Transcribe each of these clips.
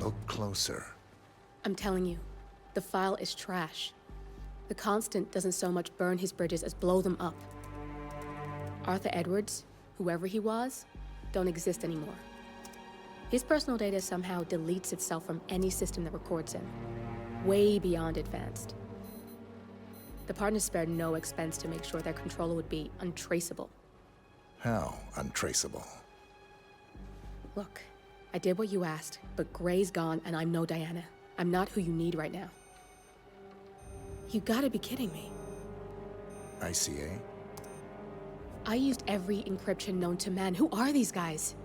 Look closer. I'm telling you, the file is trash. The Constant doesn't so much burn his bridges as blow them up. Arthur Edwards, whoever he was, don't exist anymore. His personal data somehow deletes itself from any system that records him. Way beyond advanced. The partners spared no expense to make sure their controller would be untraceable. How untraceable? Look, I did what you asked, but Gray's gone and I'm no Diana. I'm not who you need right now. You gotta be kidding me. ICA? I used every encryption known to man. Who are these guys?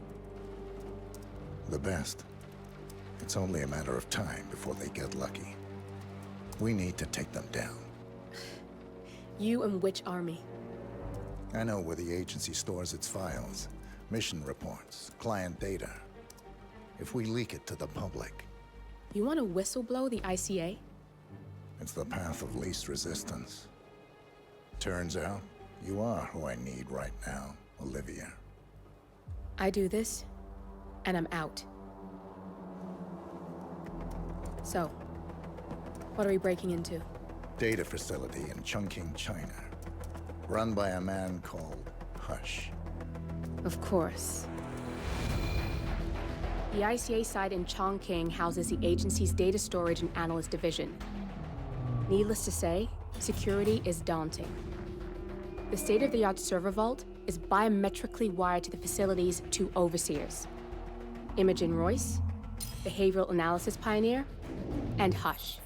The best. It's only a matter of time before they get lucky. We need to take them down. You and which army? I know where the agency stores its files, mission reports, client data. If we leak it to the public... You want to whistleblow the ICA? It's the path of least resistance. Turns out, you are who I need right now, Olivia. I do this, and I'm out. So, what are we breaking into? Data facility in Chongqing, China. Run by a man called Hush. Of course. The ICA site in Chongqing houses the agency's data storage and analyst division. Needless to say, security is daunting. The state-of-the-art server vault is biometrically wired to the facility's two overseers. Imogen Royce, behavioral analysis pioneer, and Hush,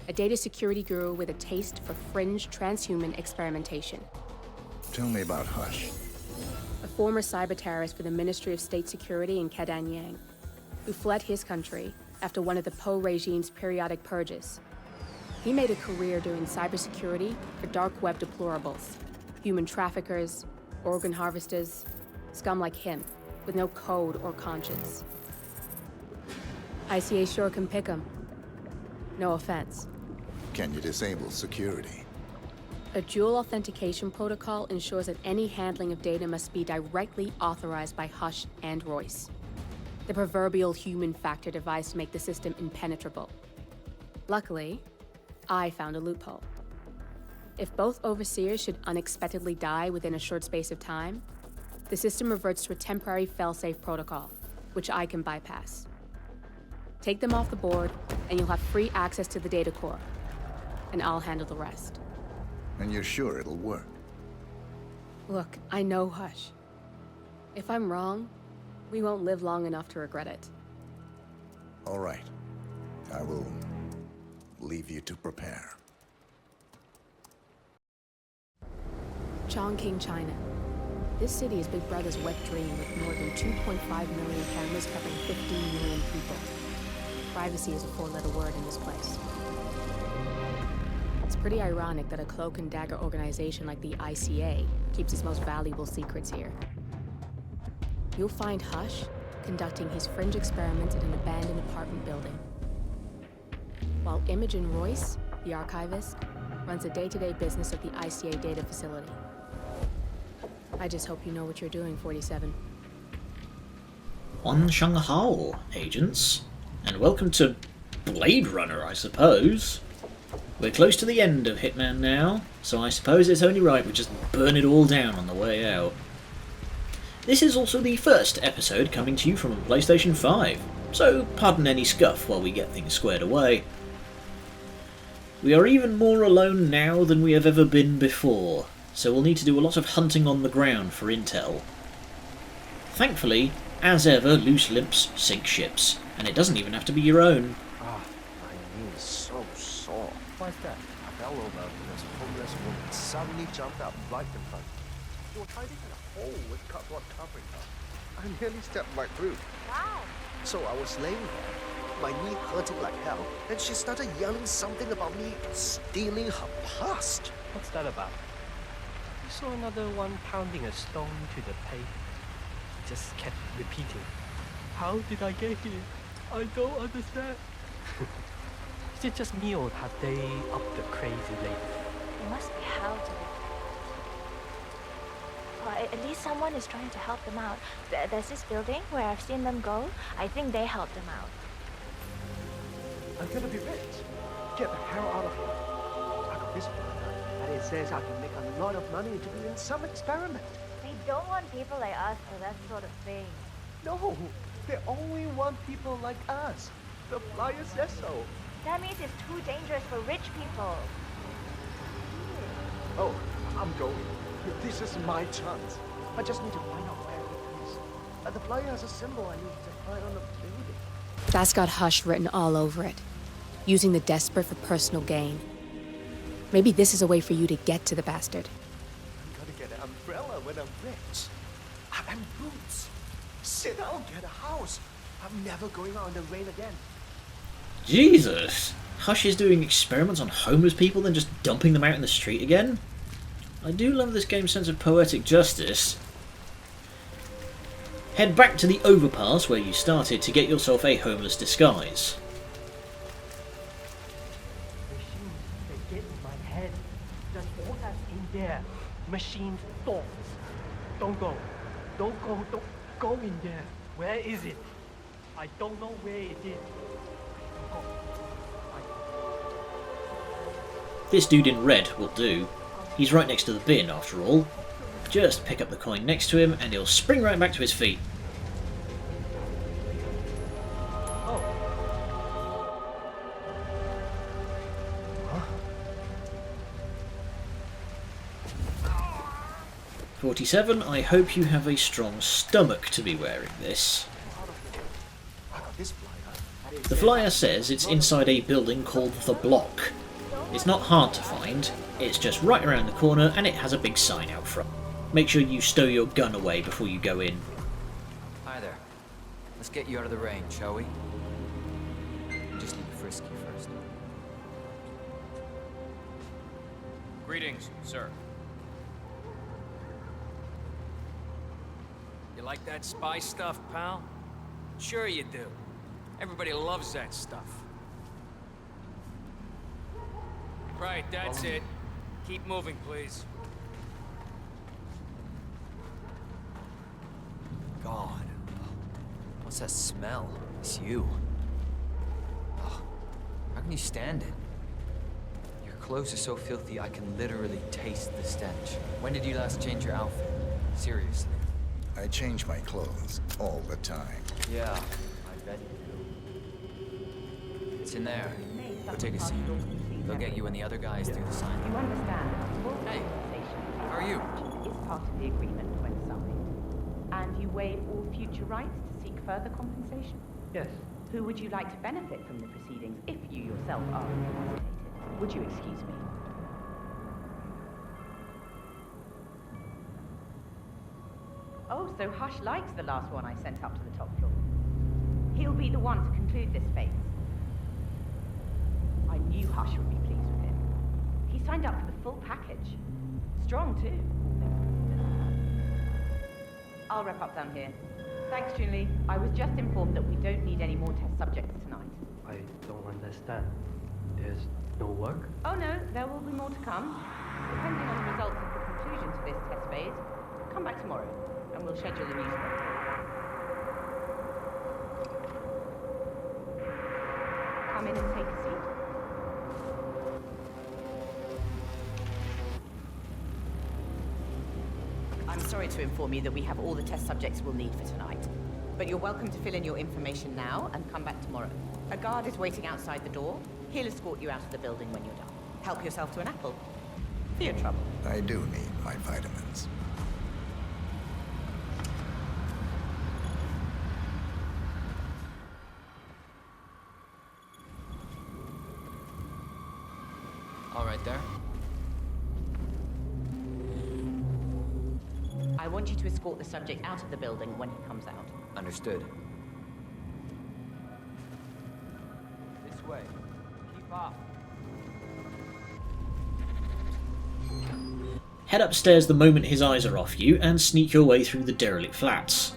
a data security guru with a taste for fringe transhuman experimentation. Tell me about Hush. A former cyber terrorist for the Ministry of State Security in Kedanyang, who fled his country after one of the Po regime's periodic purges. He made a career doing cybersecurity for dark web deplorables, human traffickers, organ harvesters, scum like him, with no code or conscience. ICA sure can pick 'em. No offense. Can you disable security? A dual authentication protocol ensures that any handling of data must be directly authorized by Hush and Royce. The proverbial human factor device to make the system impenetrable. Luckily, I found a loophole. If both overseers should unexpectedly die within a short space of time, the system reverts to a temporary fail-safe protocol, which I can bypass. Take them off the board, and you'll have free access to the data core. And I'll handle the rest. And you're sure it'll work? Look, I know Hush. If I'm wrong, we won't live long enough to regret it. All right. I will leave you to prepare. Chongqing, China. This city is Big Brother's wet dream with more than 2.5 million cameras covering 15 million people. Privacy is a four-letter word in this place. It's pretty ironic that a cloak and dagger organization like the ICA keeps its most valuable secrets here. You'll find Hush conducting his fringe experiments in an abandoned apartment building, while Imogen Royce, the archivist, runs the day-to-day business of the ICA data facility. I just hope you know what you're doing, 47. On Shanghai, agents, and welcome to Blade Runner, I suppose. We're close to the end of Hitman now, so I suppose it's only right we just burn it all down on the way out. This is also the first episode coming to you from a PlayStation 5, so pardon any scuff while we get things squared away. We are even more alone now than we have ever been before, so we'll need to do a lot of hunting on the ground for intel. Thankfully, as ever, loose lips sink ships, and it doesn't even have to be your own. Ah, my knee is so sore. Why's that? I fell over when this homeless woman suddenly jumped out right in front. She was hiding in a hole with cardboard covering her. I nearly stepped right through. Wow. So I was laying there, my knee hurting like hell, and she started yelling something about me stealing her past. What's that about? I saw another one pounding a stone to the pavement. He just kept repeating, "How did I get here? I don't understand." Is it just me or have they upped the crazy lately? It must be hell to live there. Well, at least someone is trying to help them out. There's this building where I've seen them go. I think they helped them out. I'm gonna be rich. Get the hell out of here. I got this plan, and it says I can make a lot of money doing some experiment. They don't want people like us for that sort of thing. No, they only want people like us. The flyer says so. That means it's too dangerous for rich people. Oh, I'm going. This is my chance. I just need to find out where it is. The flyer has a symbol I need to find on the building. That's got Hush written all over it, using the desperate for personal gain. Maybe this is a way for you to get to the bastard. I'm gonna get an umbrella when I'm rich. And boots. Sit down, get a house. I'm never going out in the rain again. Jesus! Hush is doing experiments on homeless people then just dumping them out in the street again? I do love this game's sense of poetic justice. Head back to the overpass where you started to get yourself a homeless disguise. Machines, they get in my head. There's all that's in there. Machines, thoughts. Don't go. Don't go. Don't go in there. Where is it? I don't know where it is. Don't go. This dude in red will do. He's right next to the bin after all. Just pick up the coin next to him and he'll spring right back to his feet. Oh. Huh? 47, I hope you have a strong stomach to be wearing this. I got this flyer. The flyer says it's inside a building called The Block. It's not hard to find, it's just right around the corner and it has a big sign out front. Make sure you stow your gun away before you go in. Hi there. Let's get you out of the rain, shall we? We just need to frisk you first. Greetings, sir. You like that spy stuff, pal? Sure you do. Everybody loves that stuff. Right, that's it. Keep moving, please. God. What's that smell? It's you. Oh, how can you stand it? Your clothes are so filthy I can literally taste the stench. When did you last change your outfit? Seriously. I change my clothes all the time. Yeah, I bet you do. It's in there. Go take a seat. They'll get you and the other guys through the sign. You understand that full Hey, compensation how are you? is part of the agreement when signed. And you waive all future rights to seek further compensation? Yes. Who would you like to benefit from the proceedings if you yourself are incapacitated? Would you excuse me? Oh, so Hush likes the last one I sent up to the top floor. He'll be the one to conclude this phase. I knew Hush would be pleased with him. He signed up for the full package. Strong, too. I'll wrap up down here. Thanks, Junli. I was just informed that we don't need any more test subjects tonight. I don't understand. There's no work? Oh no, there will be more to come. Depending on the results of the conclusion to this test phase, come back tomorrow, and we'll schedule a new slot. Come in and take a seat. I'm sorry to inform you that we have all the test subjects we'll need for tonight. But you're welcome to fill in your information now and come back tomorrow. A guard is waiting outside the door. He'll escort you out of the building when you're done. Help yourself to an apple. For your trouble. I do need my vitamins. All right there. I want you to escort the subject out of the building when he comes out. Understood. This way. Keep up. Head upstairs the moment his eyes are off you and sneak your way through the derelict flats.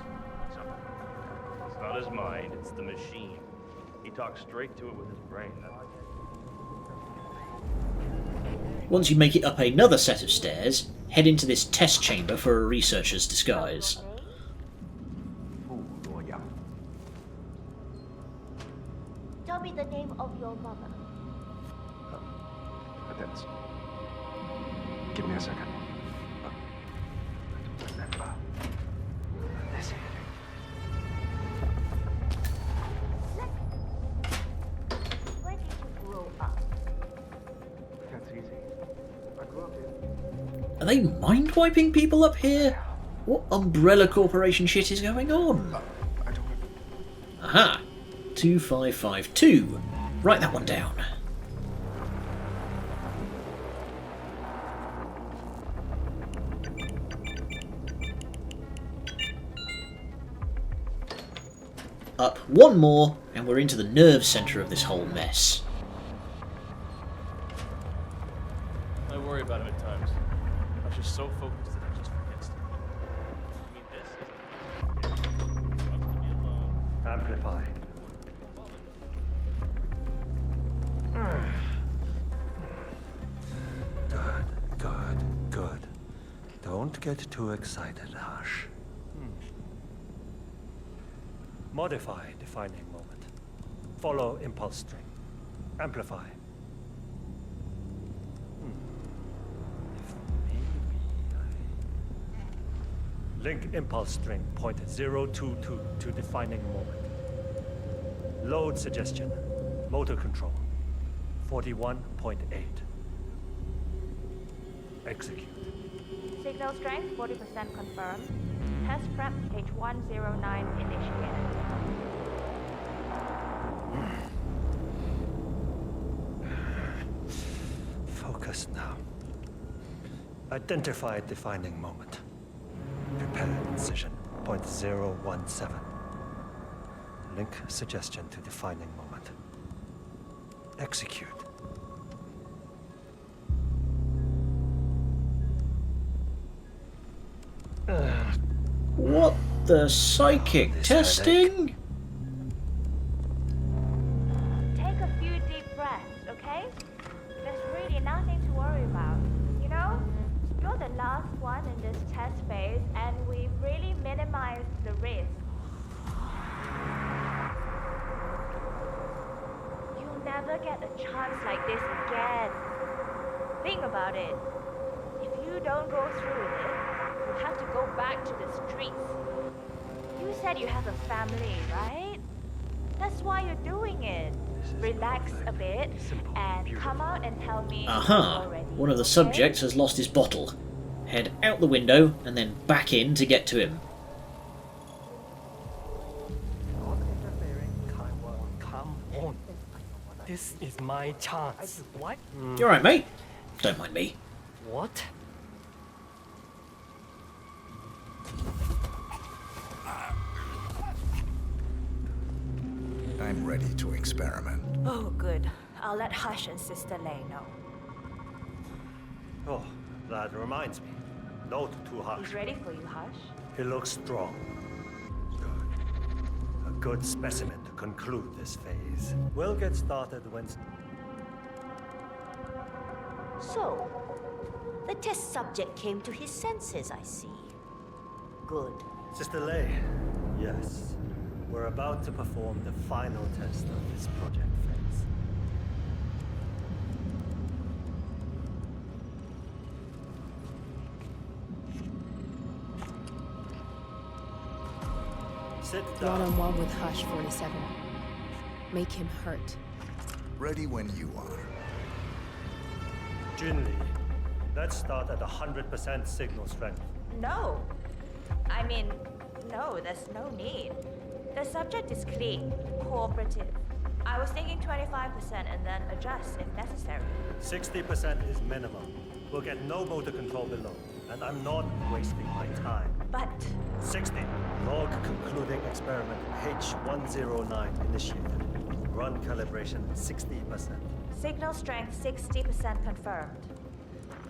It's not his mind, it's the machine. He talks straight to it with his brain. Once you make it up another set of stairs, head into this test chamber for a researcher's disguise. Tell me the name of your a second. Remember, listen. Where did you grow up? That's easy. I grew up in... Are they mind wiping people up here? What Umbrella Corporation shit is going on? I don't... Aha! 2552. Write that one down. Up one more, and we're into the nerve centre of this whole mess. I worry about him at times. I'm just so focused that I just forget stuff. I mean, this is... Wants to be alone. Amplify. Good. Don't get too excited, Hush. Modify defining moment. Follow impulse string. Amplify. If maybe Link impulse string point 022 to defining moment. Load suggestion. Motor control. 41.8. Execute. Signal strength 40% confirmed. Test prep H109 initiated. Focus now. Identify defining moment. Prepare incision. Point 017. Link suggestion to defining moment. Execute. What the psychic testing? Take a few deep breaths, okay? There's really nothing to worry about. You know, you're the last one in this test phase, and we really minimized the risk. You'll never get a chance like this again. Think about it. If you don't go through with it, you have to go back to the streets. You said you have a family, right? That's why you're doing it. Relax a bit and come out and tell me Aha! you're ready. One of the okay? subjects has lost his bottle. Head out the window and then back in to get to him. Not interfering. Come on. This is my chance. What? You alright, mate? Don't mind me. What? I'm ready to experiment. Oh, good. I'll let Hush and Sister Lei know. Oh, that reminds me. Note to Hush. He's ready for you, Hush. He looks strong. Good. A good specimen to conclude this phase. We'll get started when... So, the test subject came to his senses, I see. Good. Sister Lei, yes. We're about to perform the final test of this project phase. Sit down. One-on-one with Hush 47. Make him hurt. Ready when you are. Junli, let's start at 100% signal strength. No. I mean, no, there's no need. The subject is clean, cooperative. I was thinking 25% and then adjust if necessary. 60% is minimum. We'll get no motor control below, and I'm not wasting my time. But 60. Log concluding experiment H109 initiated. Run calibration 60%. signal strength 60% confirmed.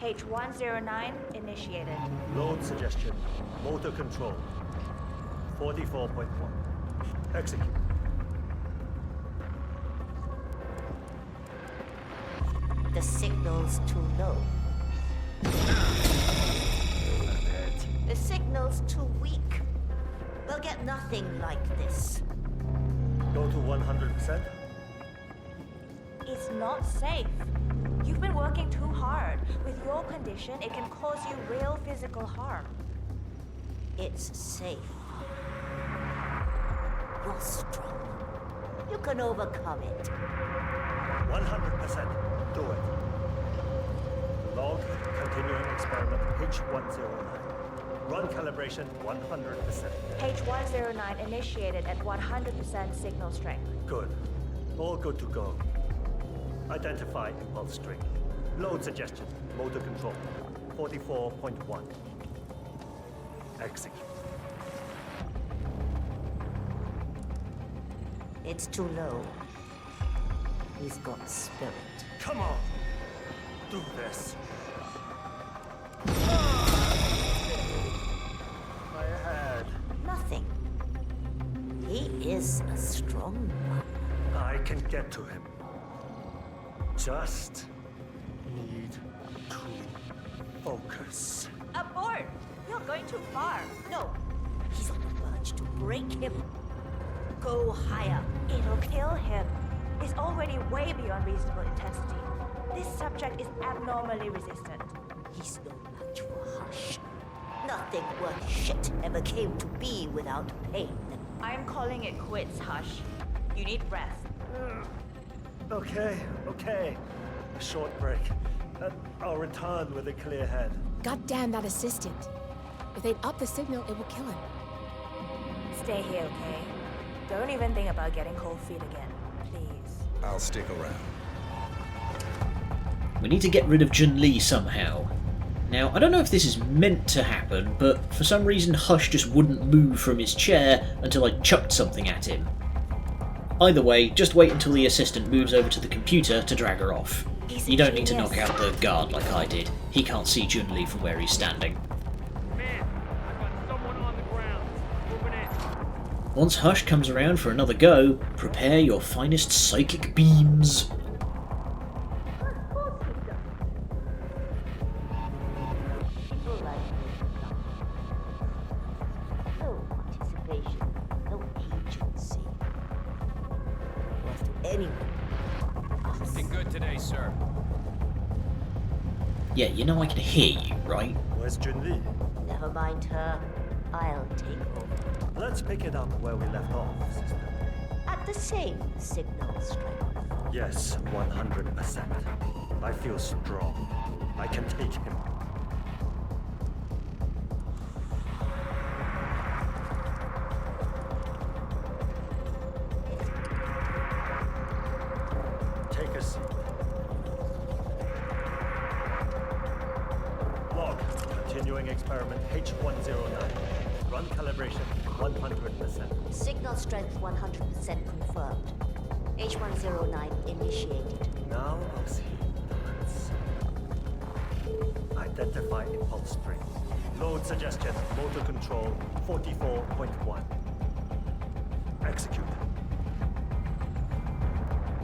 H109 initiated. Load suggestion. Motor control. 44.1. Execute. The signal's too low. The signal's too weak. We'll get nothing like this. Go to 100%. It's not safe. You've been working too hard. With your condition, it can cause you real physical harm. It's safe. You're strong. You can overcome it. 100%. Do it. Log continuing experiment H109. Run calibration 100%. H109 initiated at 100% signal strength. Good. All good to go. Identify impulse string. Load suggestion. Motor control. 44.1. Execute. It's too low. He's got spirit. Come on! Do this. My head. Nothing. He is a strong one. I can get to him. Just need to focus. Abort! You're going too far. No. He's on the verge to break him. Go higher. It'll kill him. He's already way beyond reasonable intensity. This subject is abnormally resistant. He's no match for Hush. Nothing worth shit ever came to be without pain. I'm calling it quits, Hush. You need rest. Okay. A short break. I'll return with a clear head. God damn that assistant. If they'd up the signal, it will kill him. Stay here, okay? Don't even think about getting cold feet again, please. I'll stick around. We need to get rid of Jun-Li somehow. Now, I don't know if this is meant to happen, but for some reason Hush just wouldn't move from his chair until I chucked something at him. Either way, just wait until the assistant moves over to the computer to drag her off. You don't need to knock out the guard like I did. He can't see Jun-Li from where he's standing. Man, I've got someone on the ground. Moving in. Once Hush comes around for another go, prepare your finest psychic beams. No participation, no agency. Worth anyone. Looking good today, sir. Yeah, you know I can hear you, right? Where's Jun-Li? Never mind her. I'll take over. Let's pick it up where we left off, sister. At the same signal strength. Yes, 100%. I feel strong. I can take him. Take a seat. Log. Continuing experiment H109. Run calibration 100%. Signal strength 100% confirmed. H109 initiated. Now I'll see dance. Identify impulse string. Load suggestion. Motor control 44.1. Execute.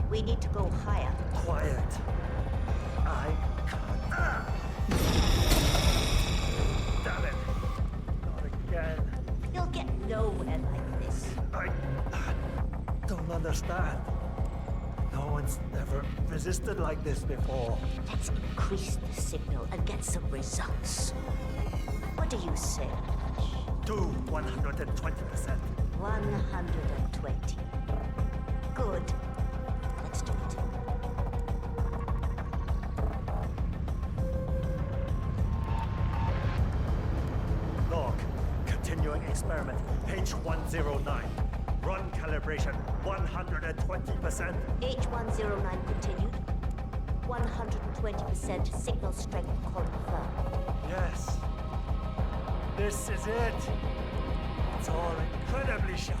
We need to go higher. Quiet. I can't. Damn it. Not again. You'll get nowhere like this. I don't understand. No one's never resisted like this before. Let's increase the signal and get some results. What do you say? Do 120%. 120. Good. Let's do it. Log. Continuing experiment H109. Run calibration 120%. H109 continued. 120% signal strength confirmed. Yes. This is it. It's all incredibly sharp.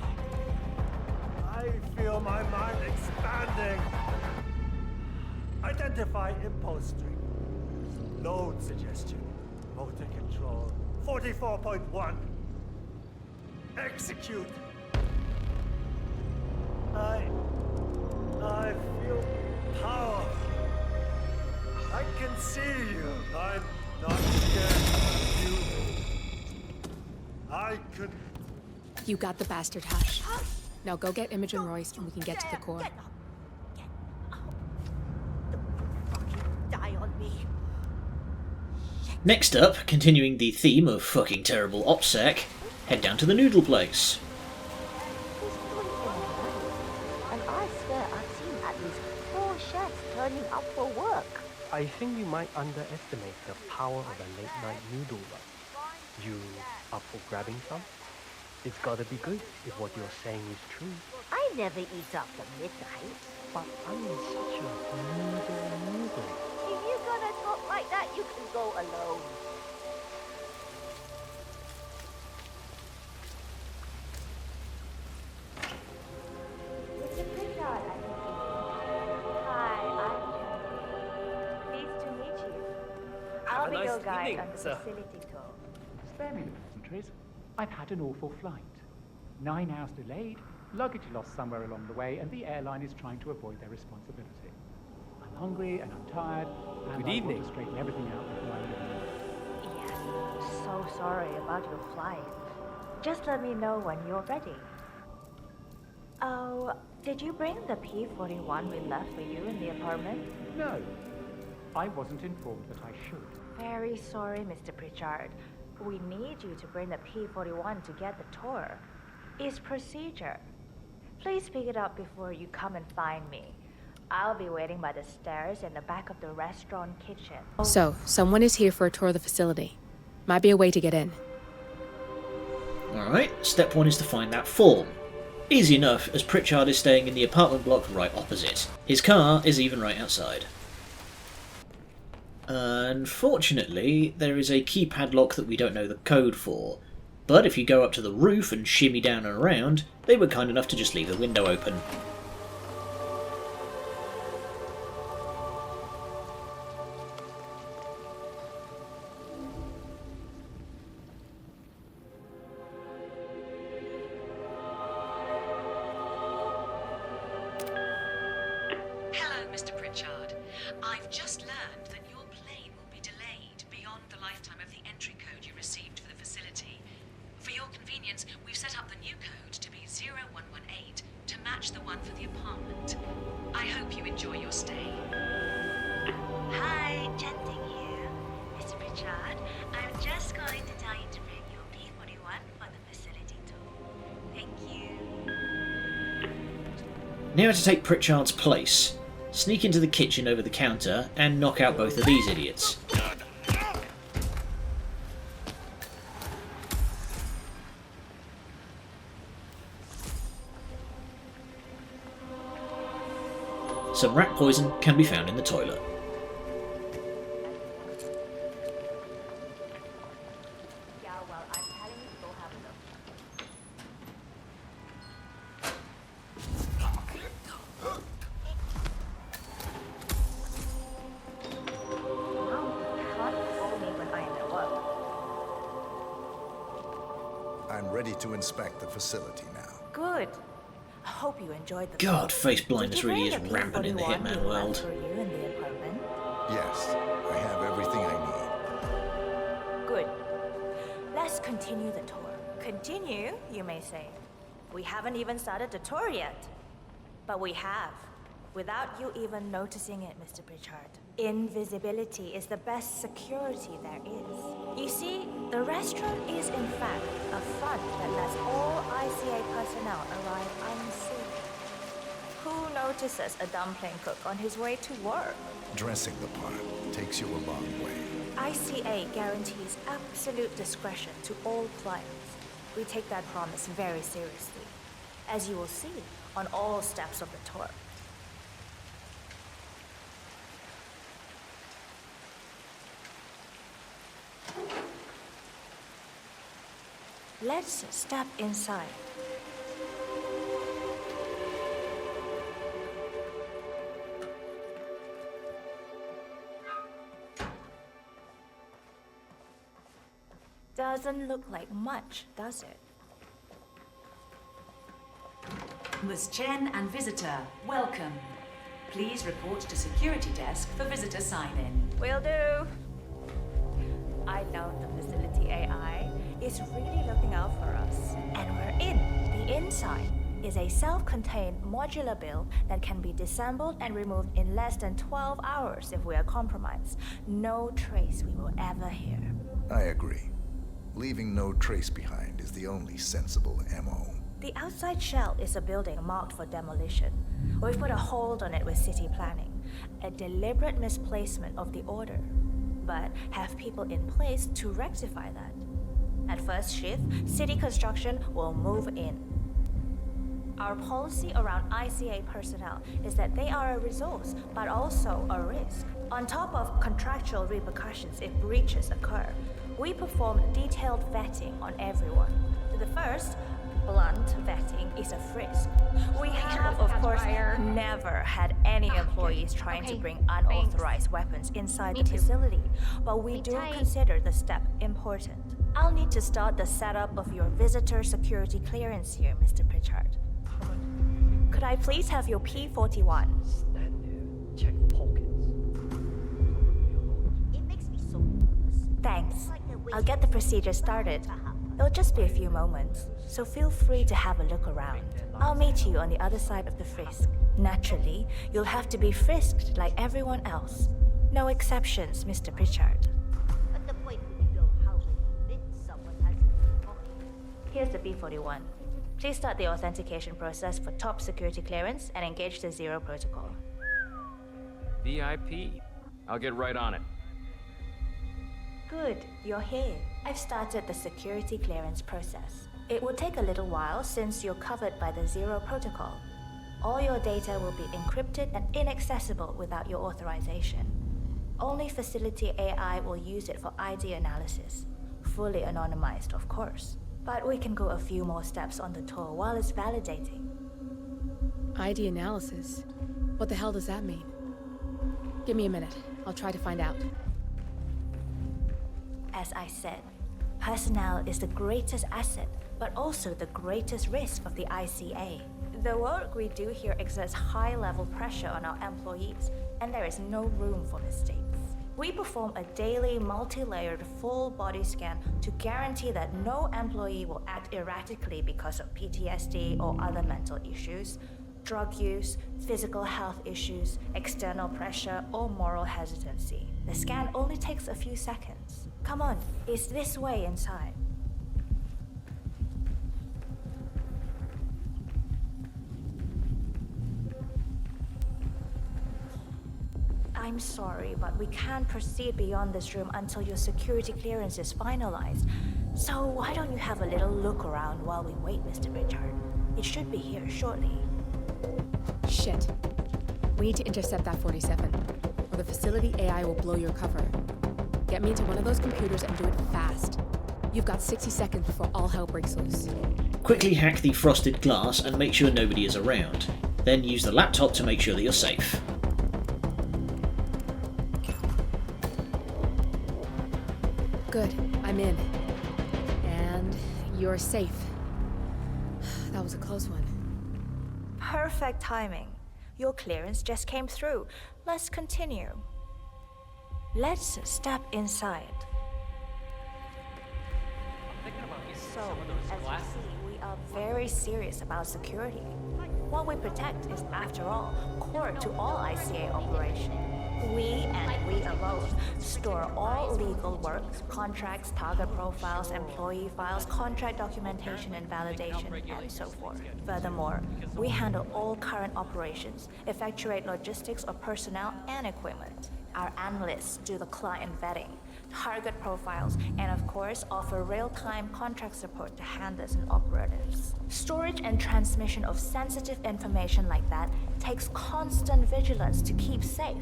I feel my mind expanding. Identify impulse string. Load suggestion. Motor control 44.1. Execute. I feel power. I can see you. I'm not scared of you. I could. You got the bastard, Hush. Now go get Imogen Royce and we can get to the core. Get up. Don't fucking die. Next up, continuing the theme of fucking terrible OPSEC, head down to the noodle place. It's 3 in the morning, and I swear I've seen at least 4 chefs turning up for work. I think you might underestimate the power of a late-night noodle run. You up for grabbing some? It's gotta be good if what you're saying is true. I never eat after midnight. But I'm such a noodle. If you're gonna talk like that, you can go alone. Mr. Pritchard, I think. Hi, I'm Jenny. Pleased to meet you. I'll be your guide on the facility tour. Spare me the pleasantries. I've had an awful flight. 9 hours delayed, luggage lost somewhere along the way, and the airline is trying to avoid their responsibility. I'm hungry and I'm tired, and Good I evening. want to straighten everything out before I leave. Yes, so sorry about your flight. Just let me know when you're ready. Oh, did you bring the P-41 we left for you in the apartment? No, I wasn't informed that I should. Very sorry, Mr. Pritchard. We need you to bring the P-41 to get the tour. It's procedure. Please pick it up before you come and find me. I'll be waiting by the stairs in the back of the restaurant kitchen. So, someone is here for a tour of the facility. Might be a way to get in. Alright, step 1 is to find that form. Easy enough, as Pritchard is staying in the apartment block right opposite. His car is even right outside. Unfortunately, there is a keypad lock that we don't know the code for, but if you go up to the roof and shimmy down and around, they were kind enough to just leave the window open. Hello, Mr. Pritchard. I've just learned that your plane will be delayed beyond the lifetime of the entry code you received for the facility. For your convenience, we've set up the new code to be 0118 to match the one for the apartment. I hope you enjoy your stay. Hi, Jenting here. Mr. Pritchard, I'm just going to tell you to bring your P-41 for the facility tour. Thank you. Now to take Pritchard's place. Sneak into the kitchen over the counter and knock out both of these idiots. Some rat poison can be found in the toilet. Yeah, well, I'm telling you to go have a look. Can't call me when I am at work. I'm ready to inspect the facility now. Good. I hope you enjoyed the God, tour. face blindness Did you really is bring the rampant in the P-41 Hitman we world. left for you in the apartment? Yes, I have everything I need. Good. Let's continue the tour. Continue, you may say. We haven't even started the tour yet. But we have, without you even noticing it, Mr. Pritchard. Invisibility is the best security there is. You see, the restaurant is in fact a front that lets all ICA personnel arrive unseen. Who notices a dumpling cook on his way to work? Dressing the part takes you a long way. ICA guarantees absolute discretion to all clients. We take that promise very seriously, as you will see on all steps of the tour. Let's step inside. Doesn't look like much, does it? Ms. Chen and visitor, welcome. Please report to security desk for visitor sign-in. Will do. I know the facility AI is really looking out for us. And we're in the inside. is a self-contained modular build that can be disassembled and removed in less than 12 hours if we are compromised. No trace we will ever hear. I agree. Leaving no trace behind is the only sensible MO. The outside shell is a building marked for demolition. We've put a hold on it with city planning. A deliberate misplacement of the order. But have people in place to rectify that. At first shift, city construction will move in. Our policy around ICA personnel is that they are a resource, but also a risk. On top of contractual repercussions if breaches occur, we perform detailed vetting on everyone. The first, blunt vetting, is a frisk. We have, of course, never had any employees trying to bring unauthorized weapons inside the facility, but we do consider the step important. I'll need to start the setup of your visitor security clearance here, Mr. Pritchard. Could I please have your P-41? Stand there, check pockets. It makes me so nervous. Thanks. I'll get the procedure started. It'll just be a few moments, so feel free to have a look around. I'll meet you on the other side of the frisk. Naturally, you'll have to be frisked like everyone else. No exceptions, Mr. Pritchard. At the point when you know how to convince someone has a Here's the P-41. Please start the authentication process for top security clearance and engage the Zero Protocol. VIP. I'll get right on it. Good, you're here. I've started the security clearance process. It will take a little while since you're covered by the Zero Protocol. All your data will be encrypted and inaccessible without your authorization. Only facility AI will use it for ID analysis. Fully anonymized, of course. But we can go a few more steps on the tour while it's validating. ID analysis? What the hell does that mean? Give me a minute. I'll try to find out. As I said, personnel is the greatest asset, but also the greatest risk of the ICA. The work we do here exerts high-level pressure on our employees, and there is no room for mistakes. We perform a daily, multi-layered, full-body scan to guarantee that no employee will act erratically because of PTSD or other mental issues, drug use, physical health issues, external pressure, or moral hesitancy. The scan only takes a few seconds. Come on, it's this way inside. I'm sorry, but we can't proceed beyond this room until your security clearance is finalized. So why don't you have a little look around while we wait, Mr. Pritchard? It should be here shortly. Shit. We need to intercept that 47, or the facility AI will blow your cover. Get me into one of those computers and do it fast. You've got 60 seconds before all hell breaks loose. Quickly hack the frosted glass and make sure nobody is around. Then use the laptop to make sure that you're safe. Good, I'm in. And you're safe. That was a close one. Perfect timing. Your clearance just came through. Let's continue. Let's step inside. So, as you see, we are very serious about security. What we protect is, after all, core to all ICA operations. We, and we alone, store all legal work, contracts, target profiles, employee files, contract documentation and validation, and so forth. Furthermore, we handle all current operations, effectuate logistics of personnel and equipment. Our analysts do the client vetting, target profiles, and of course offer real-time contract support to handlers and operatives. Storage and transmission of sensitive information like that takes constant vigilance to keep safe.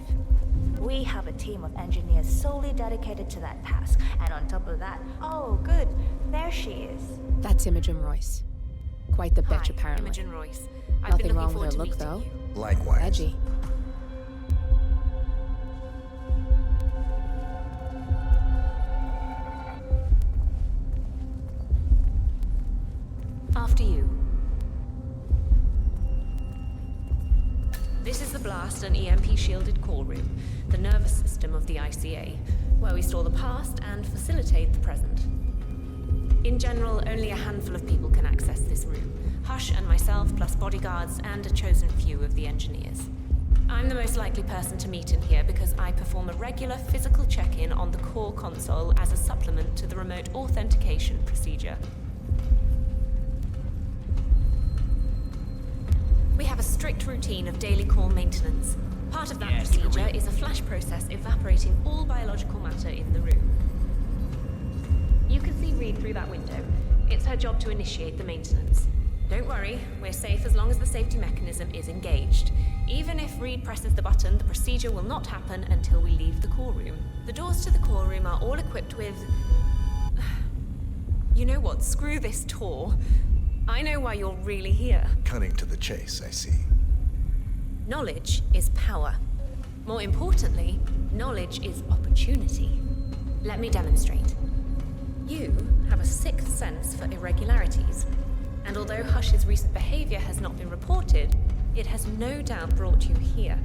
We have a team of engineers solely dedicated to that task, and on top of that, oh good, there she is. That's Imogen Royce. Quite the bitch, apparently. Imogen Royce. I've Nothing been wrong looking with her forward look, to though. meeting you. Likewise. Edgy. After you. This is the blast and EMP-shielded call room, the nervous system of the ICA, where we store the past and facilitate the present. In general, only a handful of people can access this room. Hush and myself, plus bodyguards and a chosen few of the engineers. I'm the most likely person to meet in here because I perform a regular physical check-in on the core console as a supplement to the remote authentication procedure. We have a strict routine of daily core maintenance. Part of that procedure is a flash process evaporating all biological matter in the room. You can see Reed through that window. It's her job to initiate the maintenance. Don't worry, we're safe as long as the safety mechanism is engaged. Even if Reed presses the button, the procedure will not happen until we leave the core room. The doors to the core room are all equipped with... You know what? Screw this tour. I know why you're really here. Cutting to the chase, I see. Knowledge is power. More importantly, knowledge is opportunity. Let me demonstrate. You have a sixth sense for irregularities. And although Hush's recent behavior has not been reported, it has no doubt brought you here.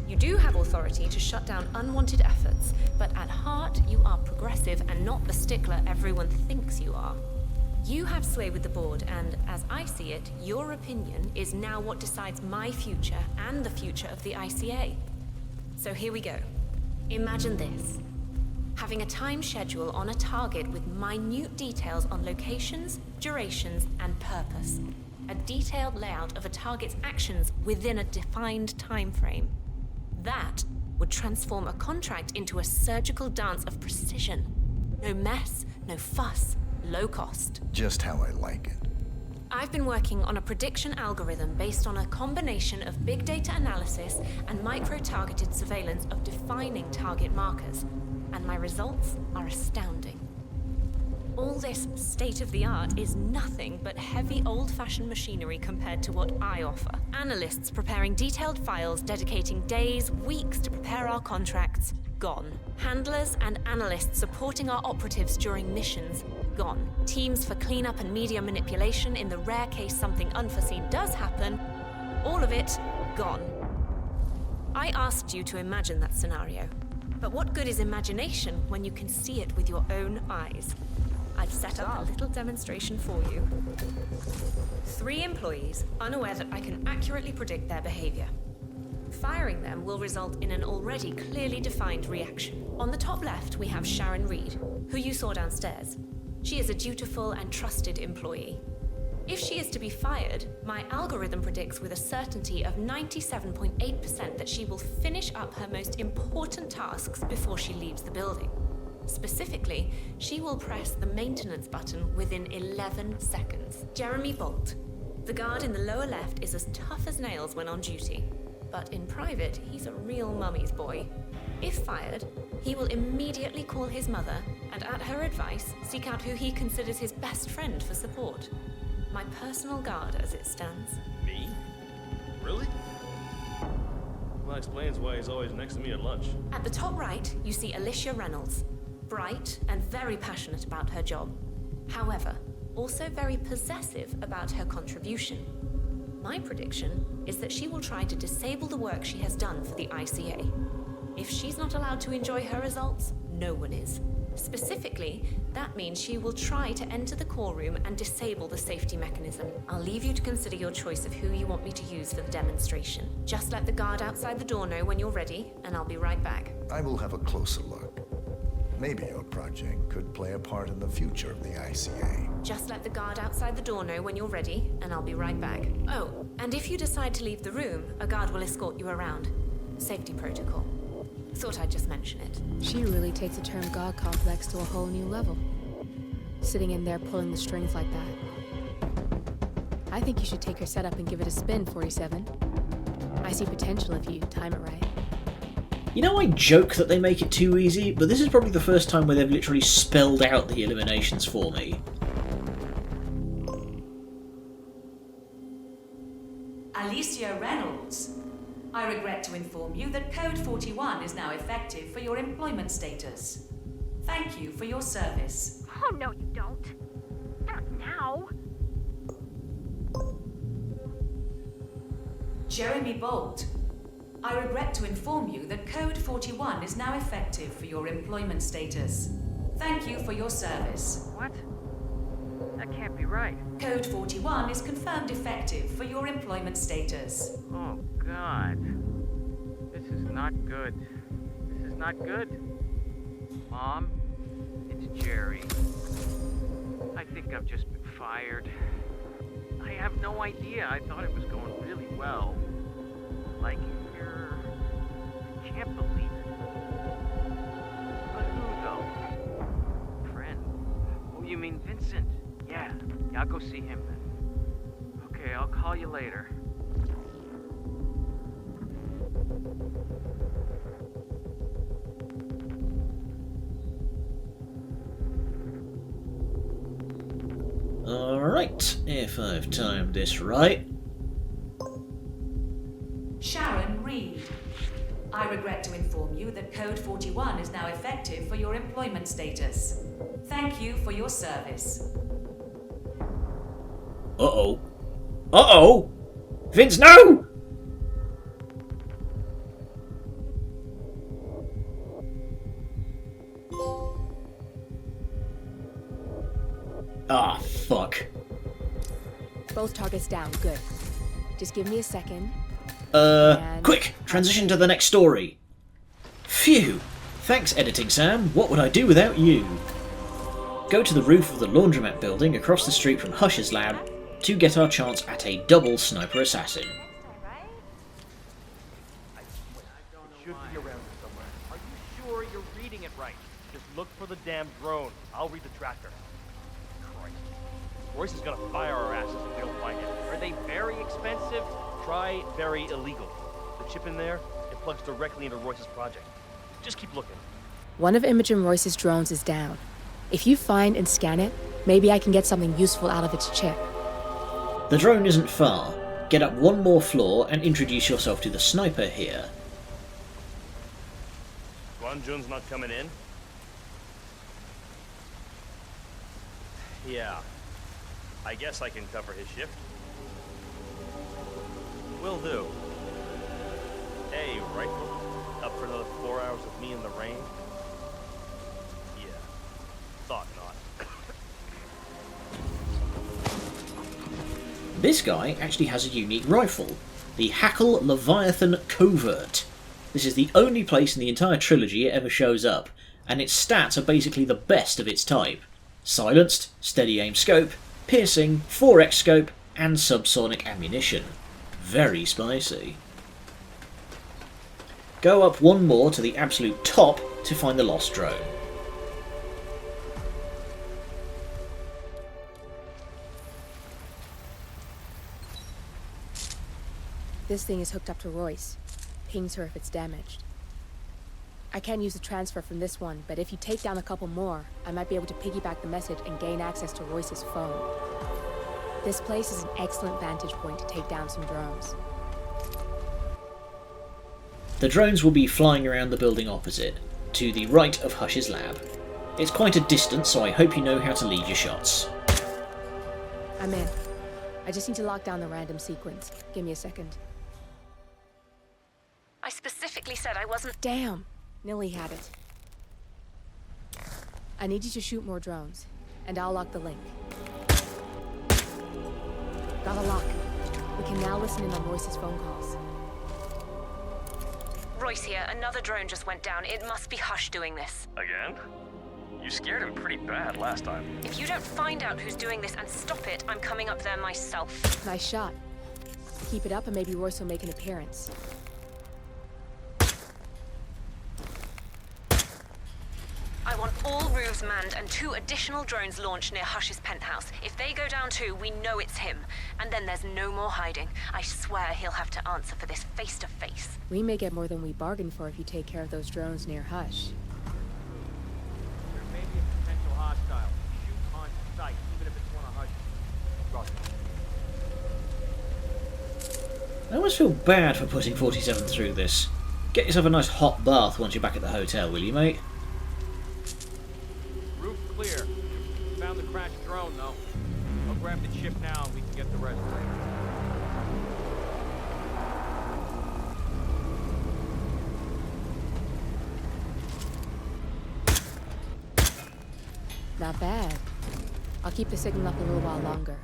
You do have authority to shut down unwanted efforts, but at heart, you are progressive and not the stickler everyone thinks you are. You have sway with the board, and as I see it, your opinion is now what decides my future and the future of the ICA. So here we go. Imagine this. Having a time schedule on a target with minute details on locations, durations, and purpose. A detailed layout of a target's actions within a defined time frame. That would transform a contract into a surgical dance of precision. No mess, no fuss, low cost. Just how I like it. I've been working on a prediction algorithm based on a combination of big data analysis and micro-targeted surveillance of defining target markers. And my results are astounding. All this state-of-the-art is nothing but heavy old-fashioned machinery compared to what I offer. Analysts preparing detailed files dedicating days, weeks to prepare our contracts, gone. Handlers and analysts supporting our operatives during missions, gone. Teams for cleanup and media manipulation in the rare case something unforeseen does happen, all of it, gone. I asked you to imagine that scenario. But what good is imagination when you can see it with your own eyes? I've set up a little demonstration for you. 3 employees, unaware that I can accurately predict their behavior. Firing them will result in an already clearly defined reaction. On the top left, we have Sharon Reed, who you saw downstairs. She is a dutiful and trusted employee. If she is to be fired, my algorithm predicts with a certainty of 97.8% that she will finish up her most important tasks before she leaves the building. Specifically, she will press the maintenance button within 11 seconds. Jeremy Bolt. The guard in the lower left is as tough as nails when on duty, but in private, he's a real mummy's boy. If fired, he will immediately call his mother and, at her advice, seek out who he considers his best friend for support. My personal guard as it stands. Me? Really? Well, that explains why he's always next to me at lunch. At the top right, you see Alicia Reynolds. Bright and very passionate about her job. However, also very possessive about her contribution. My prediction is that she will try to disable the work she has done for the ICA. If she's not allowed to enjoy her results, no one is. Specifically, that means she will try to enter the core room and disable the safety mechanism. I'll leave you to consider your choice of who you want me to use for the demonstration. Just let the guard outside the door know when you're ready, and I'll be right back. I will have a closer look. Maybe your project could play a part in the future of the ICA. Just let the guard outside the door know when you're ready, and I'll be right back. Oh, and if you decide to leave the room, a guard will escort you around. Safety protocol. Thought I'd just mention it. She really takes the term God complex to a whole new level. Sitting in there pulling the strings like that. I think you should take her setup and give it a spin, 47. I see potential if you time it right. You know, I joke that they make it too easy, but this is probably the first time where they've literally spelled out the eliminations for me. Alicia Reynolds. I regret to inform you that Code 41 is now effective for your employment status. Thank you for your service. Oh, no, you don't. Not now. Jeremy Bolt. I regret to inform you that Code 41 is now effective for your employment status. Thank you for your service. What? That can't be right. Code 41 is confirmed effective for your employment status. Oh, God. This is not good. This is not good. Mom, it's Jerry. I think I've just been fired. I have no idea. I thought it was going really well. Like, I can't believe it. But who, though? Friend. Oh, you mean Vincent? Yeah, I'll go see him then. Okay, I'll call you later. Alright, if I've timed this right. Sharon Reed. I regret to inform you that Code 41 is now effective for your employment status. Thank you for your service. Uh-oh. Uh-oh! Vince, no! Ah, fuck. Both targets down. Good. Just give me a second. Quick! Transition to the next story. Phew! Thanks, Editing Sam. What would I do without you? Go to the roof of the laundromat building across the street from Hush's lab to get our chance at a double sniper assassin. It should be around here somewhere. Are you sure you're reading it right? Just look for the damn drone. I'll read the tracker. Christ. Royce is gonna fire our asses if we don't find it. Are they very expensive? Try very illegal. The chip in there, it plugs directly into Royce's project. Just keep looking. One of Imogen Royce's drones is down. If you find and scan it, maybe I can get something useful out of its chip. The drone isn't far. Get up one more floor and introduce yourself to the sniper here. Guan Jun's not coming in? Yeah. I guess I can cover his shift. Will do. Hey, rifle. Up for another 4 hours with me in the rain? Yeah. Thought not. This guy actually has a unique rifle, the Hackle Leviathan Covert. This is the only place in the entire trilogy it ever shows up, and its stats are basically the best of its type. Silenced, steady aim scope, piercing, 4x scope, and subsonic ammunition. Very spicy. Go up one more to the absolute top to find the lost drone. This thing is hooked up to Royce. Pings her if it's damaged. I can't use the transfer from this one, but if you take down a couple more, I might be able to piggyback the message and gain access to Royce's phone. This place is an excellent vantage point to take down some drones. The drones will be flying around the building opposite, to the right of Hush's lab. It's quite a distance, so I hope you know how to lead your shots. I'm in. I just need to lock down the random sequence. Give me a second. I specifically said I wasn't. Damn! Nilly had it. I need you to shoot more drones, and I'll lock the link. Got a lock. We can now listen in on Royce's phone calls. Royce here, another drone just went down. It must be Hush doing this. Again? You scared him pretty bad last time. If you don't find out who's doing this and stop it, I'm coming up there myself. Nice shot. Keep it up and maybe Royce will make an appearance. I want all roofs manned and 2 additional drones launched near Hush's penthouse. If they go down too, we know it's him. And then there's no more hiding. I swear he'll have to answer for this face to face. We may get more than we bargained for if you take care of those drones near Hush. There may be a potential hostile. Shoot on sight, even if it's one of Hush's. I almost feel bad for putting 47 through this. Get yourself a nice hot bath once you're back at the hotel, will you, mate? Roof clear. Found the crashed drone, though. I'll grab the chip now and we can get the rest later. Not bad. I'll keep the signal up a little while longer.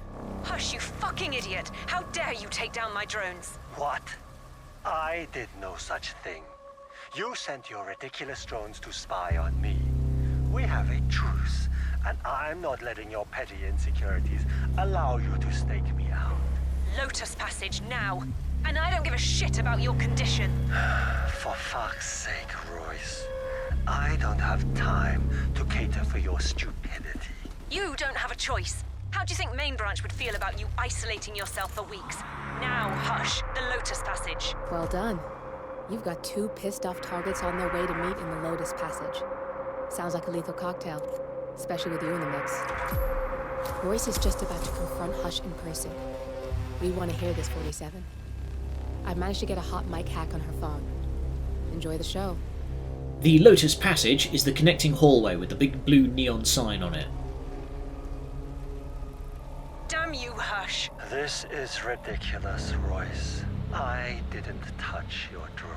Hush, you fucking idiot! How dare you take down my drones? What? I did no such thing. You sent your ridiculous drones to spy on me. We have a truce, and I'm not letting your petty insecurities allow you to stake me out. Lotus Passage now. And I don't give a shit about your condition. For fuck's sake, Royce. I don't have time to cater for your stupidity. You don't have a choice. How do you think Main Branch would feel about you isolating yourself for weeks? Now, hush, the Lotus Passage. Well done. You've got 2 pissed-off targets on their way to meet in the Lotus Passage. Sounds like a lethal cocktail, especially with you in the mix. Royce is just about to confront Hush in person. We want to hear this, 47. I've managed to get a hot mic hack on her phone. Enjoy the show. The Lotus Passage is the connecting hallway with the big blue neon sign on it. Damn you, Hush. This is ridiculous, Royce. I didn't touch your drones.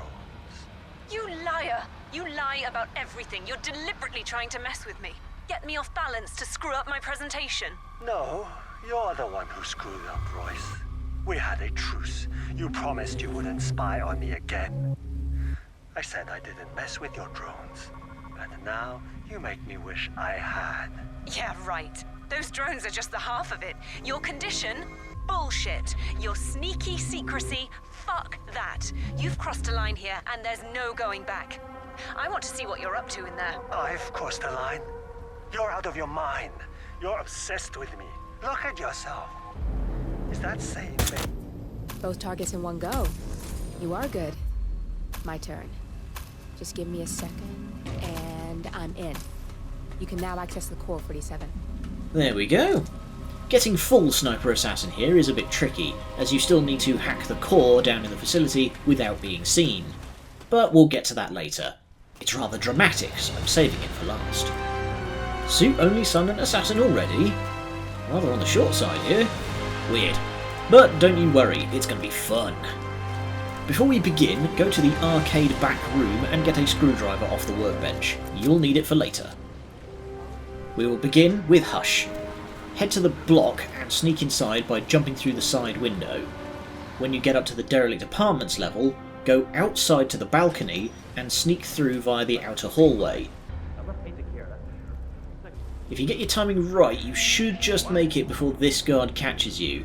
You liar! You lie about everything. You're deliberately trying to mess with me. Get me off balance to screw up my presentation. No, you're the one who screwed up, Royce. We had a truce. You promised you wouldn't spy on me again. I said I didn't mess with your drones. And now you make me wish I had. Yeah, right. Those drones are just the half of it. Your condition? Bullshit. Your sneaky secrecy? Fuck that. You've crossed a line here, and there's no going back. I want to see what you're up to in there. I've crossed a line. You're out of your mind. You're obsessed with me. Look at yourself. Is that saying me? Both targets in one go. You are good. My turn. Just give me a second, and I'm in. You can now access the core, 47. There we go. Getting full Sniper Assassin here is a bit tricky, as you still need to hack the core down in the facility without being seen. But we'll get to that later. It's rather dramatic, so I'm saving it for last. Suit only son and assassin already? Rather on the short side here. Weird. But don't you worry, it's going to be fun. Before we begin, go to the arcade back room and get a screwdriver off the workbench. You'll need it for later. We will begin with Hush. Head to the block and sneak inside by jumping through the side window. When you get up to the derelict apartments level, go outside to the balcony and sneak through via the outer hallway. If you get your timing right, you should just make it before this guard catches you.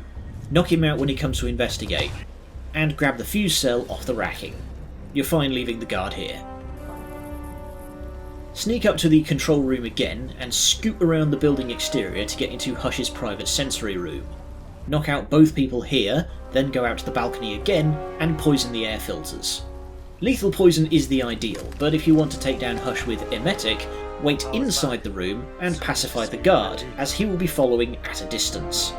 Knock him out when he comes to investigate, and grab the fuse cell off the racking. You're fine leaving the guard here. Sneak up to the control room again and scoot around the building exterior to get into Hush's private sensory room. Knock out both people here, then go out to the balcony again and poison the air filters. Lethal poison is the ideal, but if you want to take down Hush with emetic, wait inside the room and pacify the guard, as he will be following at a distance.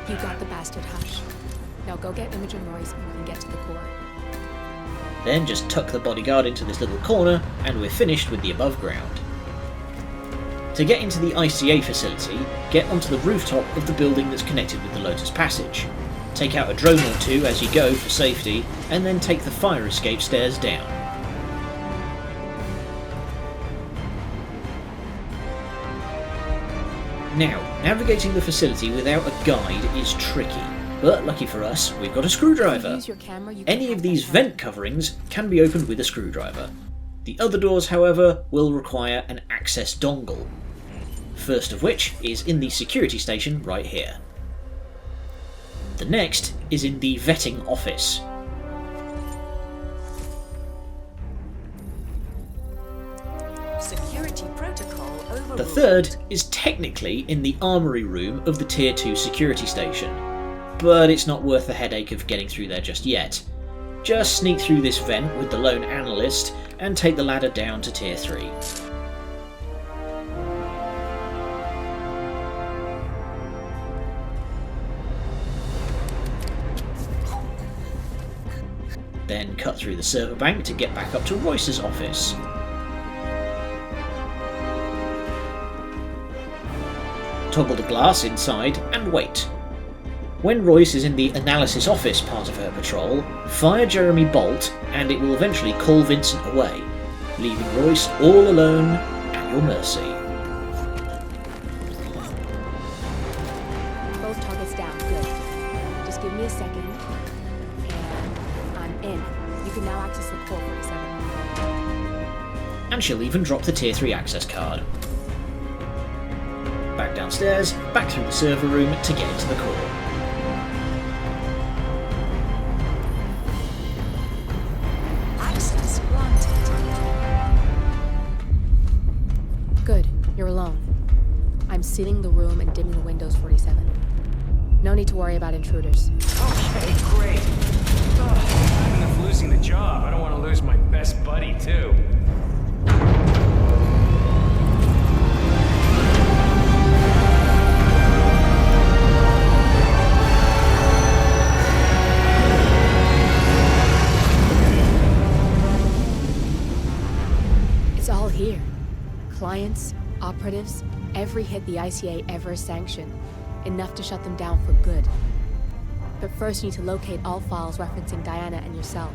You got the bastard, Hush. Now go get Imogen Royce and we can get to the core. Then just tuck the bodyguard into this little corner and we're finished with the above ground. To get into the ICA facility, get onto the rooftop of the building that's connected with the Lotus Passage. Take out a drone or two as you go for safety, and then take the fire escape stairs down. Now, navigating the facility without a guide is tricky, but lucky for us, we've got a screwdriver. Any of these vent coverings can be opened with a screwdriver. The other doors, however, will require an access dongle. First of which is in the security station right here. The next is in the vetting office. Security protocol overruled. The third is technically in the armory room of the Tier 2 security station, but it's not worth the headache of getting through there just yet. just sneak through this vent with the lone analyst and take the ladder down to Tier 3. Then cut through the server bank to get back up to Royce's office. Toggle the glass inside and wait. When Royce is in the analysis office part of her patrol, fire Jeremy Bolt and it will eventually call Vincent away, leaving Royce all alone at your mercy. Both targets down, good. Just give me a second, and I'm in. You can now access the port 47. And she'll even drop the Tier 3 access card. Back downstairs, back through the server room to get into the core. Access granted. Good, you're alone. I'm sealing the room and dimming the windows 47. No need to worry about intruders. Okay, great. Even if losing the job, I don't want to lose my best buddy, too. It's all here. Clients, operatives, every hit the ICA ever sanctioned. Enough to shut them down for good. But first you need to locate all files referencing Diana and yourself.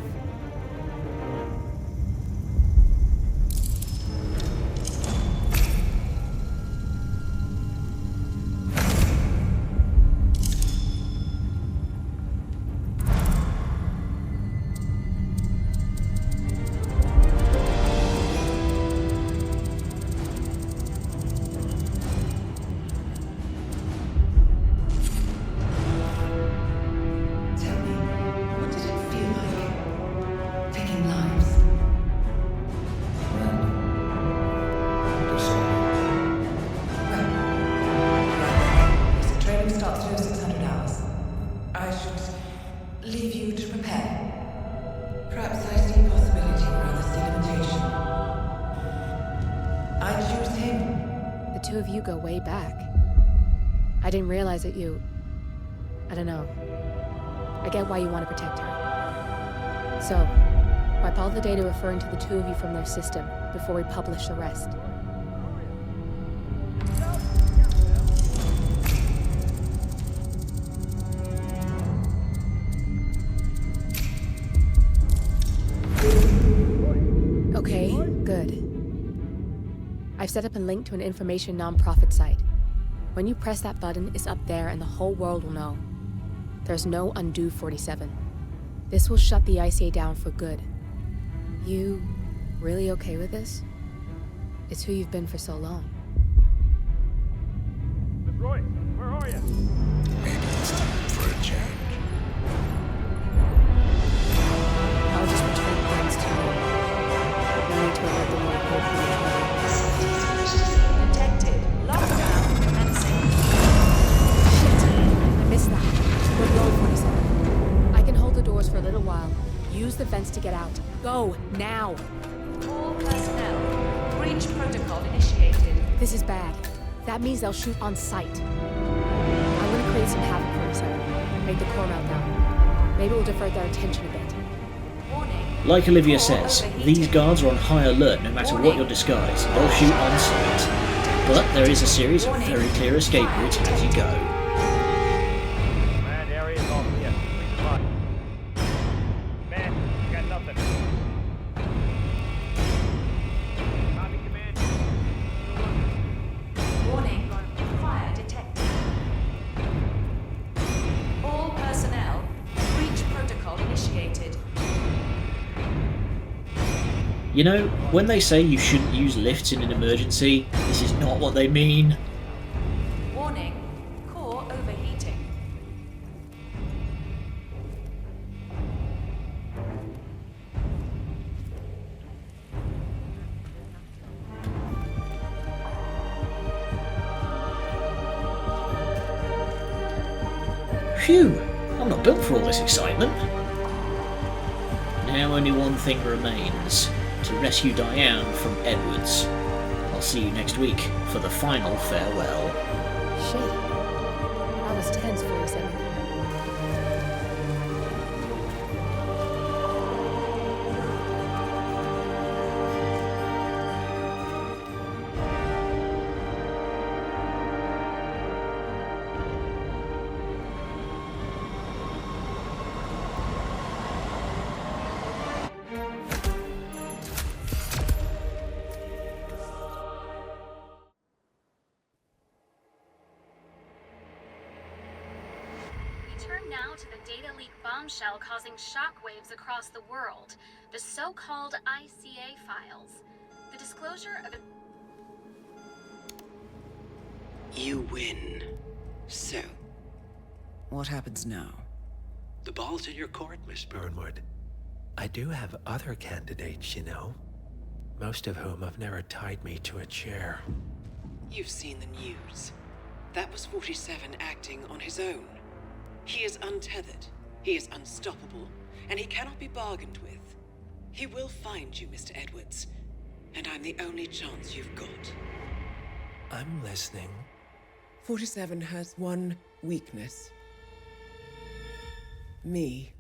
The two of you go way back. I didn't realize that you... I don't know. I get why you want to protect her. So, wipe all the data referring to the two of you from their system before we publish the rest. Okay, good. I've set up a link to an information non-profit site. When you press that button, it's up there and the whole world will know. There's no undo 47. This will shut the ICA down for good. You really okay with this? It's who you've been for so long. Miss Royce, where are you? Maybe it's time for a change. I'll just return things to you. No need to alert them when I hold them. Detected. Lockdown commencing. Shit! I missed that. We're low 47. I can hold the doors for a little while. Use the vents to get out. Go, now! All personnel. Breach protocol initiated. This is bad. That means they'll shoot on sight. I'm gonna create some havoc 47. Make the core meltdown. Maybe we'll divert their attention a bit. Like Olivia says, these guards are on high alert no matter what your disguise. They'll shoot on sight. But there is a series of very clear escape routes as you go. Man, area is all clear. Please spot. Man, you got nothing. Copy, command. Warning. Fire detected. All personnel. Breach protocol initiated. You know, when they say you shouldn't use lifts in an emergency, this is not what they mean. Warning. Core overheating. Phew, I'm not built for all this excitement. Now only one thing remains, to rescue Diane from Edwards. I'll see you next week for the final farewell. Shit. I was tense for a second. Turn now to the data leak bombshell causing shockwaves across the world, the so-called ICA files. The disclosure of You win. So, what happens now? The ball's in your court, Miss Burnwood. I do have other candidates, you know. Most of whom have never tied me to a chair. You've seen the news. That was 47 acting on his own. He is untethered, he is unstoppable, and he cannot be bargained with. He will find you, Mr. Edwards, and I'm the only chance you've got. I'm listening. 47 has one weakness. Me.